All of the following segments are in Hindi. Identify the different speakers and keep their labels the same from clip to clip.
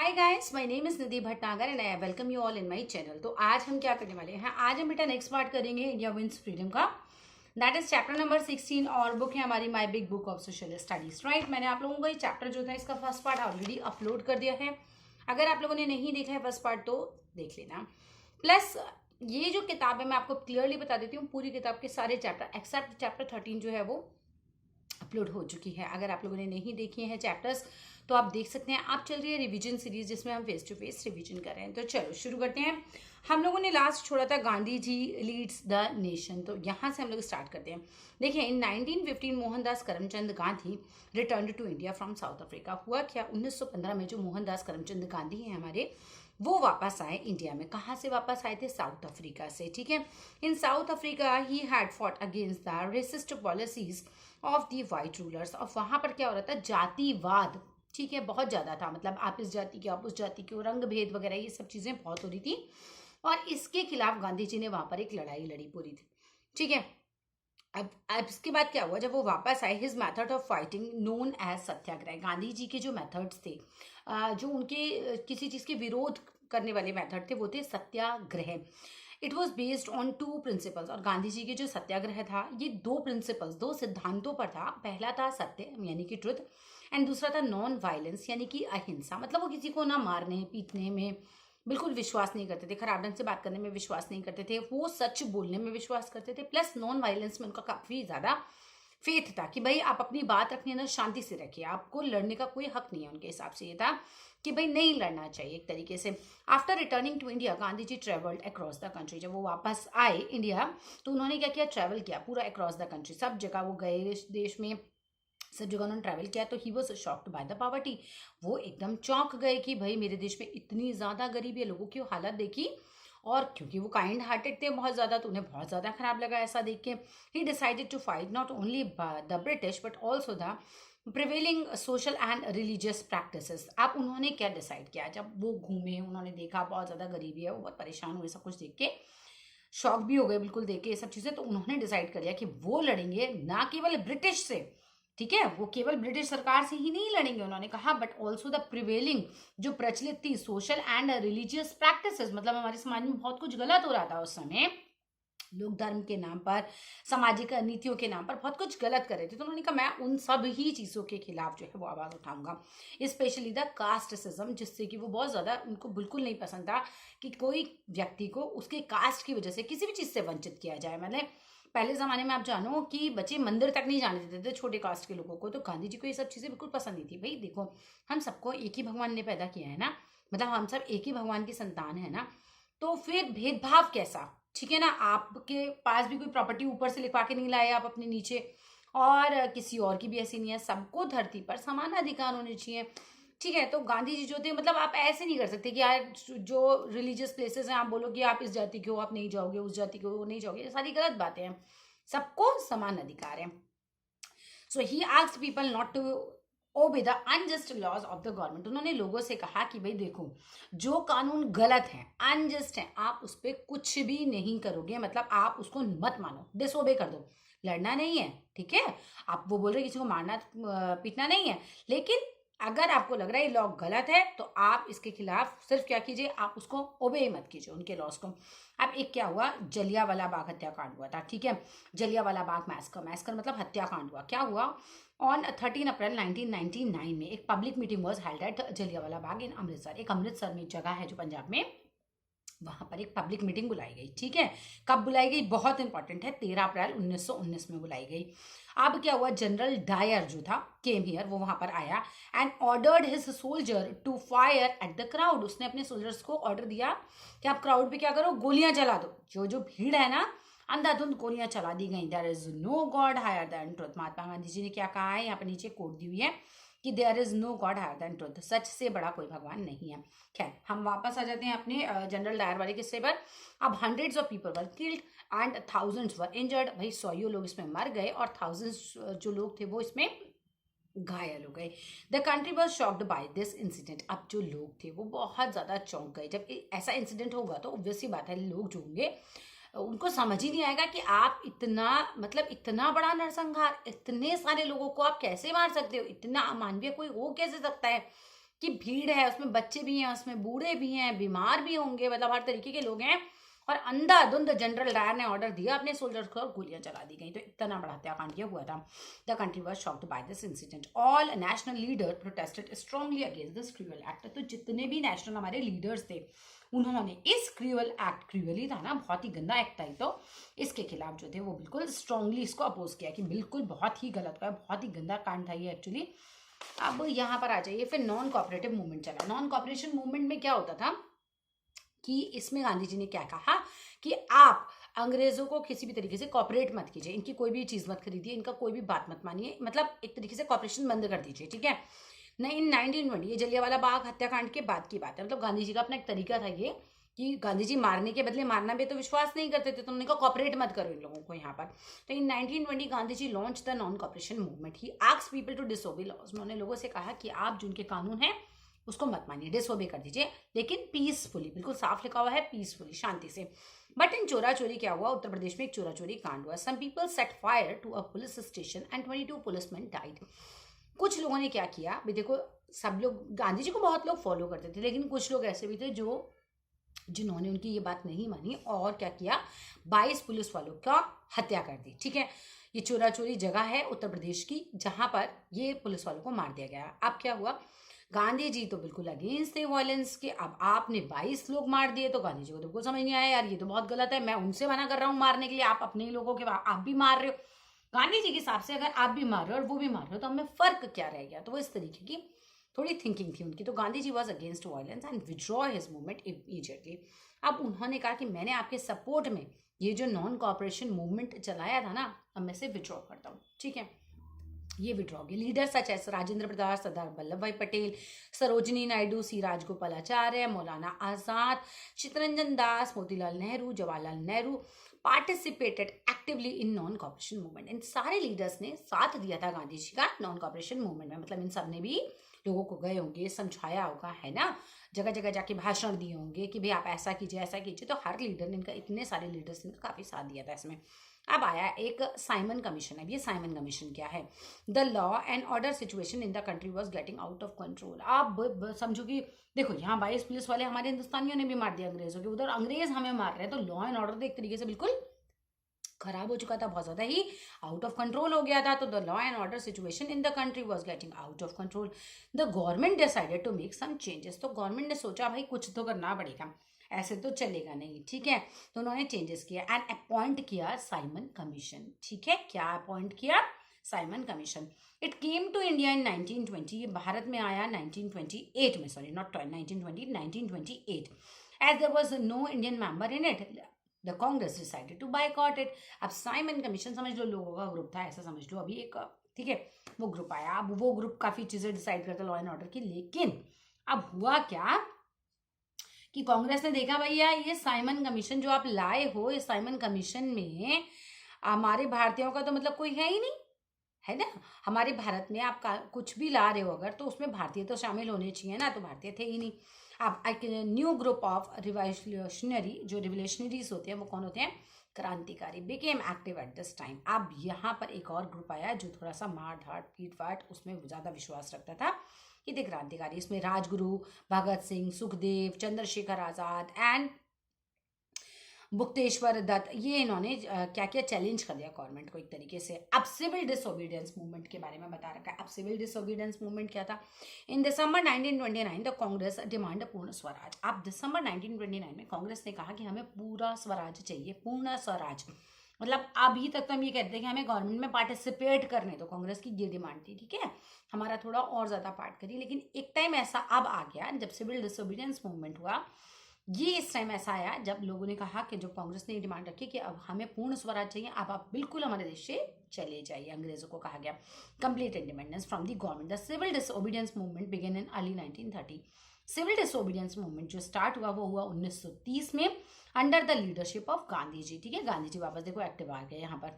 Speaker 1: Hi guys, my name is Nidhi Bhatnagar and I welcome you all in my channel. तो आज हम क्या करने वाले हैं, आज हम बेटा नेक्स्ट पार्ट करेंगे इंडिया विंस फ्रीडम का। दैट इज चैप्टर नंबर 16 और बुक है हमारी my big book of social studies. Right, मैंने आप लोगों को ये चैप्टर जो था इसका फर्स्ट पार्ट ऑलरेडी अपलोड कर दिया है। अगर आप लोगों ने नहीं देखा है फर्स्ट पार्ट तो देख लेना। प्लस ये जो किताब है मैं आपको क्लियरली बता देती हूँ, पूरी किताब के सारे चैप्टर एक्सेप्ट चैप्टर 13 जो है वो अपलोड हो चुकी है। अगर आप लोगों ने नहीं देखे हैं चैप्टर्स तो आप देख सकते हैं। आप चल रही है रिवीजन सीरीज जिसमें हम फेस टू फेस रिवीजन कर रहे हैं। तो चलो शुरू करते हैं। हम लोगों ने लास्ट छोड़ा था Gandhi ji leads the nation, तो यहाँ से हम लोग स्टार्ट करते हैं। देखिए, in 1915 Mohandas Karamchand Gandhi return to India from South Africa. हुआ क्या, 1915 में जो मोहनदास करमचंद गांधी हैं हमारे, वो वापस आए इंडिया में। कहाँ से वापस आए थे? साउथ अफ्रीका से। ठीक है, in South Africa he had fought against the racist policies of the white rulers. और वहां पर क्या हो रहा था? जातिवाद, ठीक है, बहुत ज्यादा था। मतलब आप इस जाति के, आप उस जाति के, रंग भेद वगैरह ये सब चीजें बहुत हो रही थी। और इसके खिलाफ गांधी जी ने वहां पर एक लड़ाई लड़ी पूरी थी। ठीक है, अब इसके बाद क्या हुआ, जब वो वापस आए, his method of fighting known as satyagraha. Gandhi ji के जो मेथड्स थे, जो उनके किसी चीज के विरोध करने वाले मेथड थे, वो थे satyagraha. It was based on two principles. और गांधी जी के जो सत्याग्रह था ये दो प्रिंसिपल्स, दो सिद्धांतों पर था। पहला था सत्य यानी कि ट्रुथ, एंड दूसरा था नॉन वायलेंस यानी कि अहिंसा। मतलब वो किसी को ना मारने पीटने में बिल्कुल विश्वास नहीं करते थे, खराब ढंग से बात करने में विश्वास नहीं करते थे, वो सच बोलने में विश्वास करते थे। प्लस नॉन वायलेंस में उनका काफी ज्यादा फेथ था कि भाई आप अपनी बात रखने ना शांति से रखिए, आपको लड़ने का कोई हक नहीं है। उनके हिसाब से ये था कि भाई नहीं लड़ना चाहिए एक तरीके से। After returning to India Gandhi ji travelled across the country. जब वो वापस आए इंडिया तो उन्होंने क्या किया? ट्रेवल किया पूरा अक्रॉस द कंट्री। सब जगह वो गए, देश में सब जगह उन्होंने ट्रैवल किया। तो he was shocked by the poverty. वो एकदम चौंक गए कि भाई मेरे देश में इतनी ज्यादा गरीबी है। लोगों की हालत देखी, और क्योंकि वो काइंड हार्टेड थे बहुत ज्यादा, तो उन्हें बहुत ज्यादा खराब लगा ऐसा देख के। ही decided to fight not only the British but also the prevailing social and religious practices. अब उन्होंने क्या डिसाइड किया? जब वो घूमे, उन्होंने देखा बहुत ज्यादा गरीबी है, वो बहुत परेशान हुए सब कुछ देख के, शॉक भी हो गए बिल्कुल देख के ये सब चीजें। तो उन्होंने डिसाइड कर लिया कि वो लड़ेंगे ना केवल ब्रिटिश से, ठीक है, वो केवल ब्रिटिश सरकार से ही नहीं लड़ेंगे उन्होंने कहा, बट ऑल्सो द प्रिवेलिंग जो प्रचलित थी सोशल एंड रिलीजियस प्रैक्टिसेस। मतलब हमारे समाज में बहुत कुछ गलत हो रहा था उस समय, लोग धर्म के नाम पर, सामाजिक नीतियों के नाम पर बहुत कुछ गलत कर रहे थे। तो उन्होंने कहा मैं उन सब ही चीजों के खिलाफ जो है वो आवाज उठाऊंगा, स्पेशली द कास्टिज्म, जिससे कि वो बहुत ज्यादा, उनको बिल्कुल नहीं पसंद था कि कोई व्यक्ति को उसके कास्ट की वजह से किसी भी चीज से वंचित किया जाए। मतलब पहले जमाने में आप जानो कि बच्चे मंदिर तक नहीं जाने देते थे छोटे कास्ट के लोगों को। तो गांधी जी को ये सब चीजें बिल्कुल पसंद नहीं थी। भाई देखो, हम सबको एक ही भगवान ने पैदा किया है ना, मतलब हम सब एक ही भगवान की संतान है ना, तो फिर भेदभाव कैसा? ठीक है ना, आपके पास भी कोई प्रॉपर्टी ऊपर से लिखवा के नहीं लाए आप अपने नीचे, और किसी और की भी ऐसी नहीं है। सबको धरती पर समान अधिकार होने चाहिए। ठीक है, तो गांधी जी जो थे, मतलब आप ऐसे नहीं कर सकते कि यार जो रिलीजियस प्लेसेस हैं आप बोलो कि आप इस जाति के हो आप नहीं जाओगे, उस जाति के हो नहीं जाओगे, ये सारी गलत बातें हैं। सबको समान अधिकार है। So he asked people not to obey the unjust laws of the government. उन्होंने लोगों से कहा कि भाई देखो, जो कानून गलत है, अनजस्ट है, आप उस पर कुछ भी नहीं करोगे, मतलब आप उसको मत मानो, डिसोबे कर दो। लड़ना नहीं है, ठीक है, आप वो बोल रहे किसी को मारना पीटना नहीं है, लेकिन अगर आपको लग रहा है ये लॉ गलत है तो आप इसके खिलाफ सिर्फ क्या कीजिए, आप उसको ओबे मत कीजिए उनके लॉस को। अब एक क्या हुआ, जलियांवाला बाग हत्याकांड हुआ था। ठीक है, जलियांवाला बाग मैस्कर, मैस्कर मतलब हत्याकांड हुआ। क्या हुआ? ऑन 13 अप्रैल 1999 में एक public meeting was held at Jallianwala Bagh in Amritsar. एक अमृतसर में जगह है जो पंजाब में, वहां पर एक पब्लिक मीटिंग बुलाई गई। ठीक है, कब बुलाई गई बहुत इंपॉर्टेंट है, 13 अप्रैल 1919 में बुलाई गई। अब क्या हुआ, जनरल डायर जो था केम हियर, वो वहां पर आया and ordered his soldier to fire at the crowd. उसने अपने सोल्जर्स को ऑर्डर दिया कि आप क्राउड पे क्या करो, गोलियां चला दो। जो जो भीड़ है ना, अंधाधुंध गोलियां चला दी गई। There is no god higher than truth. Mahatma Gandhi ji ने क्या कहा है, यहाँ पर नीचे कोट दी हुई है कि there is no god higher than truth, सच से बड़ा कोई भगवान नहीं है। खैर, हम वापस आ जाते हैं अपने जनरल डायर वाले किस्से पर। अब hundreds of people were killed and thousands were injured. भाई 100 लोग इसमें मर गए और थाउजेंड्स जो लोग थे वो इसमें घायल हो गए। The country was shocked by this incident. अब जो लोग थे वो बहुत ज्यादा चौंक गए। जब ऐसा इंसिडेंट होगा तो ऑब्वियसली बात है, लोग जो होंगे उनको समझ ही नहीं आएगा कि आप इतना, मतलब इतना बड़ा नरसंहार, इतने सारे लोगों को आप कैसे मार सकते हो, इतना अमानवीय कोई हो कैसे सकता है। कि भीड़ है, उसमें बच्चे भी हैं, उसमें बूढ़े भी हैं, बीमार भी होंगे, मतलब हर तरीके के लोग हैं, और अंधाधुंध जनरल डायर ने ऑर्डर दिया अपने सोल्जर्स को और गोलियां चला दी गई। तो इतना बड़ा हत्याकांड किया हुआ था। The country was shocked by this incident. All national leader protested strongly against this cruel act. तो जितने भी नेशनल हमारे लीडर्स थे उन्होंने इस क्रूअल एक्ट, क्रूअल ही था ना, बहुत ही गंदा एक्ट था, तो इसके खिलाफ जो थे वो बिल्कुल स्ट्रांगली इसको अपोज किया कि बिल्कुल बहुत ही गलत था, बहुत ही गंदा कांड था ये एक्चुअली। अब यहाँ पर आ जाइए, फिर नॉन कोऑपरेटिव मूवमेंट चला। नॉन कोऑपरेशन मूवमेंट में क्या होता था कि इसमें गांधी जी ने क्या कहा कि आप अंग्रेजों को किसी भी तरीके से कॉपरेट मत कीजिए, इनकी कोई भी चीज मत खरीदिए, इनका कोई भी बात मत मानिए, मतलब एक तरीके से कॉपरेशन बंद कर दीजिए, ठीक है। इन 1920, ये जलियांवाला बाग हत्याकांड के बाद की बात है, मतलब गांधी जी का अपना एक तरीका था ये कि गांधी जी मारने के बदले मारना भी तो विश्वास नहीं करते थे, तो उन्होंने कहा कॉपरेट मत करो इन लोगों को यहाँ पर। तो in 1920 Gandhi ji launch the non cooperation movement. He asked people to disobey laws. उन्होंने लोगों से कहा कि आप जिनके कानून हैं उसको मत मानिए, डिसोबे कर दीजिए, लेकिन पीसफुली, बिल्कुल साफ लिखा हुआ है पीसफुली, शांति से। बट इन चोरा चोरी क्या हुआ, उत्तर प्रदेश में एक चोरा चोरी कांड हुआ। Some people set fire to a police station and 22 policeman died. कुछ लोगों ने क्या किया, भी देखो सब लोग गांधी जी को बहुत लोग फॉलो करते थे, लेकिन कुछ लोग ऐसे भी थे जिन्होंने उनकी ये बात नहीं मानी और क्या किया, 22 पुलिस वालों का हत्या कर दी, ठीक है। ये चोरा चोरी जगह है उत्तर प्रदेश की जहां पर ये पुलिस वालों को मार दिया गया। अब क्या हुआ, गांधी जी तो बिल्कुल अगेंस्ट थे वायलेंस के। अब आपने 22 लोग मार दिए, तो गांधी जी को तो बिल्कुल समझ नहीं आया, यार ये तो बहुत गलत है, मैं उनसे मना कर रहा हूँ मारने के लिए, आप अपने ही लोगों के आप भी मार रहे हो। गांधी जी के हिसाब से अगर आप भी मार रहे हो और वो भी मार रहे हो तो हमें फर्क क्या रह गया। तो वो इस तरीके की थोड़ी थिंकिंग थी उनकी। तो Gandhi ji was against violence and withdraw his movement immediately. अब उन्होंने कहा कि मैंने आपके सपोर्ट में ये जो नॉन कॉपरेशन मूवमेंट चलाया था ना, अब मैं से विड्रॉ करता हूँ, ठीक है। ये विड्रॉ के leader such as Rajendra Prasad, Sardar Vallabh Bhai Patel, Sarojini Naidu, C Rajagopalachari, Maulana Azad, Chittaranjan Das, Motilal Nehru, Jawaharlal Nehru participated actively in non cooperation movement. इन सारे लीडर्स ने साथ दिया था गांधी जी का नॉन कॉपरेशन मूवमेंट में, मतलब इन सब ने भी लोगों को गए होंगे, समझाया होगा, है ना, जगह जगह जाके भाषण दिए होंगे कि भाई आप ऐसा कीजिए ऐसा कीजिए। तो हर लीडर ने इनका, इतने सारे लीडर्स ने काफी साथ दिया था इसमें। अब आया एक साइमन कमीशन। अब ये साइमन कमीशन क्या है, the law and order situation in the country was getting out of control. आप समझो कि देखो यहाँ 22 पुलिस वाले हमारे हिंदुस्तानियों ने भी मार दिया अंग्रेजों के, उधर अंग्रेज हमें मार रहे हैं, तो लॉ एंड ऑर्डर एक तरीके से बिल्कुल खराब हो चुका था, बहुत ज्यादा ही आउट ऑफ कंट्रोल हो गया था। तो the law and order situation in the country was getting out of control. The government decided to make some changes. तो गवर्नमेंट ने सोचा भाई कुछ तो करना पड़ेगा, ऐसे तो चलेगा नहीं, ठीक है। तो उन्होंने चेंजेस किया एंड अपॉइंट किया साइमन कमीशन, ठीक है। क्या अपॉइंट किया, Simon commission. It came to India in 1920। ये भारत में आया 1928 में, sorry not 1920, 1928। As there was no Indian member in it, the Congress decided to boycott it. अब साइमन कमीशन समझ लो लोगों का ग्रुप था, ऐसा समझ लो अभी एक, ठीक है, वो ग्रुप आया। अब वो ग्रुप काफी चीजें डिसाइड करता लॉ एंड ऑर्डर की, लेकिन अब हुआ क्या कि कांग्रेस ने देखा भैया ये साइमन कमीशन जो आप लाए हो, इस साइमन कमीशन में हमारे भारतीयों का तो मतलब कोई है ही नहीं, है ना। हमारे भारत में आप कुछ भी ला रहे हो अगर, तो उसमें भारतीय तो शामिल होने चाहिए ना, तो भारतीय थे ही नहीं। अब एक न्यू ग्रुप ऑफ रिवॉल्यूशनरी, जो रिवॉल्यूशनरीज होते हैं वो कौन होते हैं, क्रांतिकारी, became active at this time. अब यहाँ पर एक और ग्रुप आया जो थोड़ा सा मार धाड़ पीट फाट उसमें ज्यादा विश्वास रखता था, ये थे क्रांतिकारी। इसमें राजगुरु, भगत सिंह, सुखदेव, चंद्रशेखर आजाद एंड बुक्तेश्वर दत्त, ये इन्होंने क्या क्या चैलेंज कर दिया गवर्नमेंट को एक तरीके से। अब सिविल डिसोबीडियंस मूवमेंट के बारे में बता रखा है। अब सिविल डिसोबीडियंस मूवमेंट क्या था, इन दिसंबर 1929 द कांग्रेस डिमांड पूर्ण स्वराज। अब दिसंबर 1929 में कांग्रेस ने कहा कि हमें पूरा स्वराज चाहिए, पूर्ण स्वराज, मतलब अभी तक तो हम ये कहते हैं कि हमें गवर्नमेंट में पार्टिसिपेट करने, तो कांग्रेस की ये डिमांड थी, ठीक है, हमारा थोड़ा और ज्यादा पार्ट करिए। लेकिन एक टाइम ऐसा अब आ गया जब सिविल डिसोबीडियंस मूवमेंट हुआ, ये इस टाइम ऐसा आया जब लोगों ने कहा कि जो कांग्रेस ने डिमांड रखी कि अब हमें पूर्ण स्वराज चाहिए, अब आप बिल्कुल हमारे देश से चले जाइए। अंग्रेजों को कहा गया complete independence from the government. The civil disobedience movement began in early 1930। Civil disobedience movement जो स्टार्ट हुआ वो हुआ 1930 में under the leadership of Gandhi ji, ठीक है। गांधी जी वापस देखो एक्टिव आ गए यहाँ पर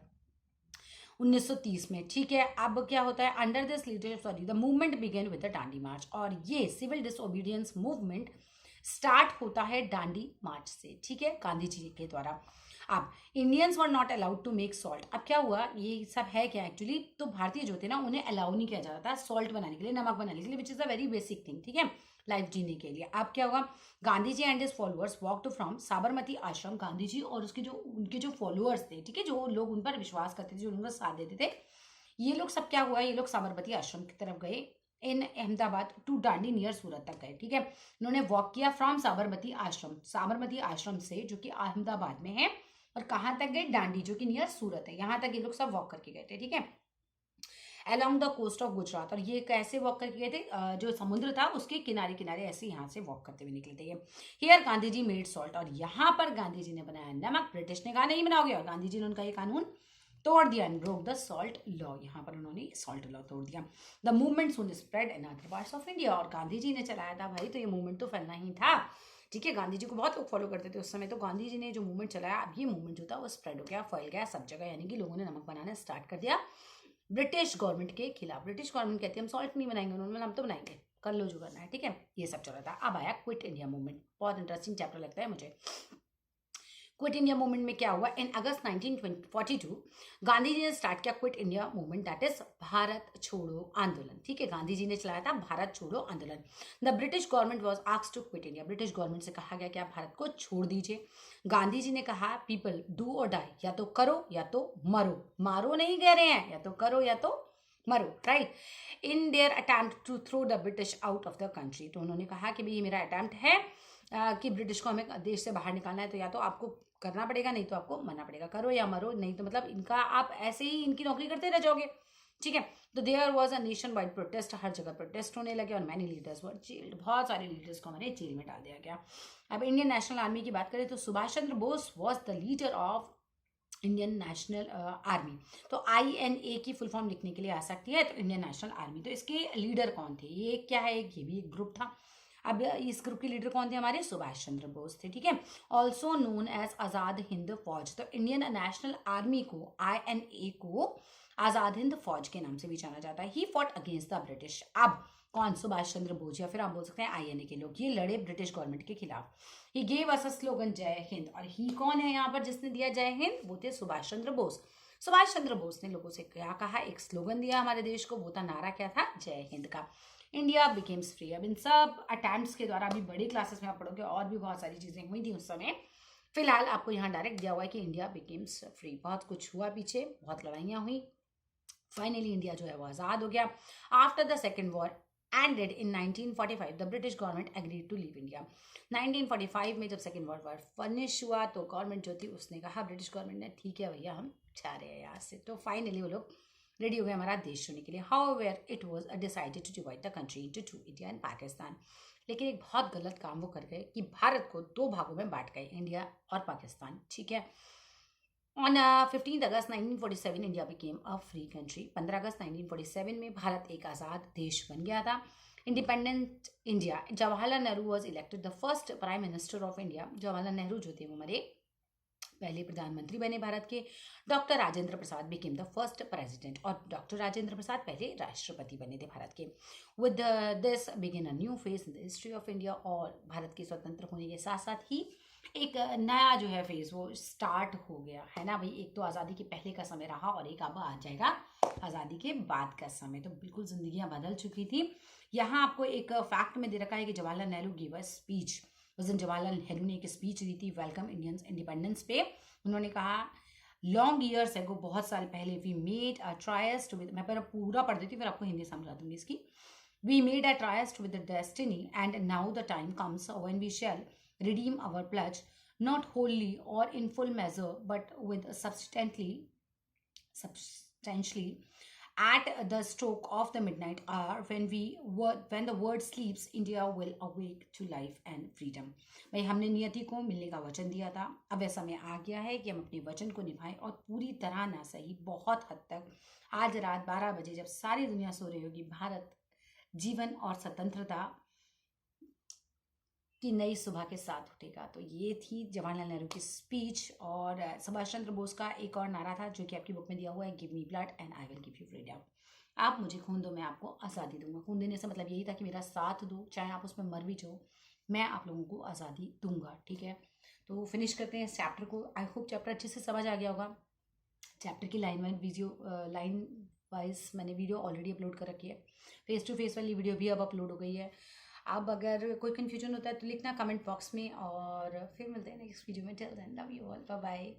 Speaker 1: 1930 में, ठीक है। अब क्या होता है, under this leadership, sorry, the movement began with the Dandi march. और ये सिविल डिसोबीडियंस मूवमेंट स्टार्ट होता है डांडी मार्च से, ठीक है, गांधी जी के द्वारा। अब Indians were not allowed to make salt. अब क्या हुआ, ये सब है क्या एक्चुअली, तो भारतीय जो थे ना उन्हें अलाउ नहीं किया जाता था सॉल्ट बनाने के लिए, नमक बनाने के लिए, which is a very basic thing, ठीक है, लाइफ जीने के लिए। अब क्या होगा, Gandhi ji and his followers walk to from Sabarmati Ashram. Gandhi जी और उसके जो उनके जो फॉलोअर्स थे, ठीक है, जो लोग उन पर विश्वास करते थे, जो उनका साथ देते थे, ये लोग सब क्या हुआ, ये लोग साबरमती आश्रम की तरफ गए इन अहमदाबाद टू डांडी नियर सूरत तक गए, ठीक है। उन्होंने वॉक किया फ्रॉम साबरमती आश्रम, साबरमती आश्रम से जो कि अहमदाबाद में है, और कहाँ तक गए, डांडी जो कि नियर सूरत है, यहाँ तक ये लोग सब वॉक करके गए थे, ठीक है, along the coast of Gujarat. और ये कैसे वॉक करके गए थे, जो समुद्र था उसके किनारे किनारे ऐसे यहाँ से वॉक करते हुए निकले थे। Here Gandhi ji made salt, और यहाँ पर गांधी जी ने बनाया नमक। ब्रिटिश ने कहा नहीं बनाओगे, और गांधी जी ने उनका ये कानून तोड़ दिया, and broke the salt law. यहाँ पर उन्होंने सॉल्ट लॉ तोड़ दिया। The movement soon spread in other parts of India, और गांधी जी ने चलाया था भाई, तो ये मूवमेंट तो फैलना ही था, ठीक है। गांधी जी को बहुत लोग फॉलो करते थे उस समय, तो गांधी जी ने जो मूवमेंट चलाया, अब ये मूवमेंट जो था वो स्प्रेड हो गया, फैल गया सब जगह, यानी कि लोगों ने नमक बनाना स्टार्ट कर दिया ब्रिटिश गवर्नमेंट के खिलाफ। ब्रिटिश गवर्नमेंट कहती है हम सॉल्ट नहीं बनाएंगे, उन्होंने हम तो बनाएंगे, कर लो जो करना है, ठीक है, ये सब चल रहा था। अब आया क्विट इंडिया मूवमेंट, बहुत इंटरेस्टिंग चैप्टर लगता है मुझे। क्विट इंडिया मूवमेंट में क्या हुआ, इन अगस्त 1942 गांधी जी ने स्टार्ट किया quit India movement, that is Bharat छोड़ो आंदोलन, ठीक है, गांधी जी ने चलाया था भारत छोड़ो आंदोलन। The British government was asked to quit India, British government से कहा गया कि आप भारत को छोड़ दीजिए। गांधी जी ने कहा पीपल डू और डाई, या तो करो या तो मरो, मारो नहीं कह रहे हैं, या तो करो या तो मरो, right, in their attempt to throw the British out of the country. तो उन्होंने कहा कि भाई ये मेरा अटेम्प्ट है कि ब्रिटिश को हमें देश से बाहर निकालना है, तो या तो आपको करना पड़ेगा, नहीं तो आपको मरना पड़ेगा, करो या मरो, नहीं तो मतलब इनका आप ऐसे ही इनकी नौकरी करते रह जाओगे, ठीक है। तो there was a nation wide protest, हर जगह प्रोटेस्ट होने लगे, और मैनी लीडर्स वर जेल्ड, बहुत सारे लीडर्स को हमारे जेल में डाल दिया गया। अब इंडियन नेशनल आर्मी की बात करें तो Subhash Chandra Bose was the leader of Indian National Army. तो INA की फुल फॉर्म लिखने के लिए आ सकती है, तो इंडियन नेशनल आर्मी। तो इसके लीडर कौन थे, ये क्या है, ये भी एक ग्रुप था। अब इस ग्रुप के लीडर कौन थे, हमारे सुभाष चंद्र बोस थे, ठीक है, also known as Azad Hind फौज। तो इंडियन नेशनल आर्मी को, INA को आजाद हिंद फौज के नाम से भी जाना जाता है। He fought against the British. अब कौन, सुभाष चंद्र बोस, या फिर आप बोल सकते हैं INA के लोग, ये लड़े ब्रिटिश गवर्नमेंट के खिलाफ। He gave us a slogan जय हिंद, और ही कौन है यहाँ पर जिसने दिया जय हिंद, वो थे सुभाष चंद्र बोस। सुभाष चंद्र बोस ने लोगों से क्या कहा, एक स्लोगन दिया हमारे देश को, वो था नारा क्या था, जय हिंद का। India becomes free. अब इन सब अटेम्प्ट्स के द्वारा अभी बड़ी क्लासेस में आप पढ़ोगे, और भी बहुत सारी चीजें हुई थी उस समय, फिलहाल आपको यहाँ डायरेक्ट दिया हुआ है कि इंडिया बिकेम्स फ्री। बहुत कुछ हुआ पीछे, बहुत लड़ाइयाँ हुई, फाइनली इंडिया जो है वो आजाद हो गया। After the second war ended in 1945, the British government agreed to leave India. 1945 में जब सेकेंड वर्ल्ड वॉर फिनिश हुआ, तो गवर्नमेंट जो थी उसने कहा, ब्रिटिश गवर्नमेंट ने, ठीक है भैया हम जा रहे हैं यहाँ से। तो फाइनली वो लोग रेडी हो गए हमारा देश छोड़ने के लिए। However it was decided to divide the country into two, India and Pakistan. लेकिन एक बहुत गलत काम वो कर गए कि भारत को दो भागों में बांट गए, इंडिया और पाकिस्तान, ठीक है। On 15 August 1947 India became a free country. 15 अगस्त 1947 में भारत एक आज़ाद देश बन गया था। Independent India, Jawaharlal Nehru was elected the first prime minister of India. Jawaharlal Nehru जो थे वो हमारे पहले प्रधानमंत्री बने भारत के। Doctor Rajendra Prasad became the first president, और डॉक्टर राजेंद्र प्रसाद पहले राष्ट्रपति बने थे भारत के। With this begin a new phase in the history of India, और भारत के स्वतंत्र होने के साथ साथ ही एक नया जो है फेज वो स्टार्ट हो गया है ना भाई। एक तो आज़ादी के पहले का समय रहा, और एक अब आ जाएगा आज़ादी के बाद का समय। तो बिल्कुल जिंदगियां बदल चुकी थी। यहाँ आपको एक फैक्ट में दे रखा है कि Jawaharlal Nehru give a speech. उस दिन जवाहरलाल नेहरू ने एक स्पीच दी थी वेलकम इंडियंस इंडिपेंडेंस पे। उन्होंने कहा लॉन्ग ईयर्स एगो, बहुत साल पहले, we made a tryst with, मैं पूरा पढ़ देती हूँ फिर आपको हिंदी समझा दूंगी इसकी। We made a tryst with the destiny, and now the time comes when we shall redeem our pledge, not wholly or in full measure, but with substantially at the stroke of the midnight hour, when the word sleeps, India will awake to life and freedom. भाई हमने नियति को मिलने का वचन दिया था, अब वह समय आ गया है कि हम अपने वचन को निभाएं, और पूरी तरह ना सही बहुत हद तक आज रात 12 बजे जब सारी दुनिया सो रही होगी, भारत जीवन और स्वतंत्रता की नई सुबह के साथ उठेगा। तो ये थी जवाहरलाल नेहरू की स्पीच। और सुभाष चंद्र बोस का एक और नारा था जो कि आपकी बुक में दिया हुआ है, give me blood and I will give you freedom. आप मुझे खून दो, मैं आपको आज़ादी दूंगा। खून देने से मतलब यही था कि मेरा साथ दो, चाहे आप उसमें मर भी जाओ, मैं आप लोगों को आज़ादी दूंगा, ठीक है। तो फिनिश करते हैं इस चैप्टर को। आई होप चैप्टर अच्छे से समझ आ गया होगा। चैप्टर की लाइन वाइज मैंने वीडियो ऑलरेडी अपलोड कर रखी है। फेस टू फेस वाली वीडियो भी अब अपलोड हो गई है। अब अगर कोई कन्फ्यूजन होता है तो लिखना कमेंट बॉक्स में, और फिर मिलते हैं नेक्स्ट वीडियो में। Till then love you all, bye bye.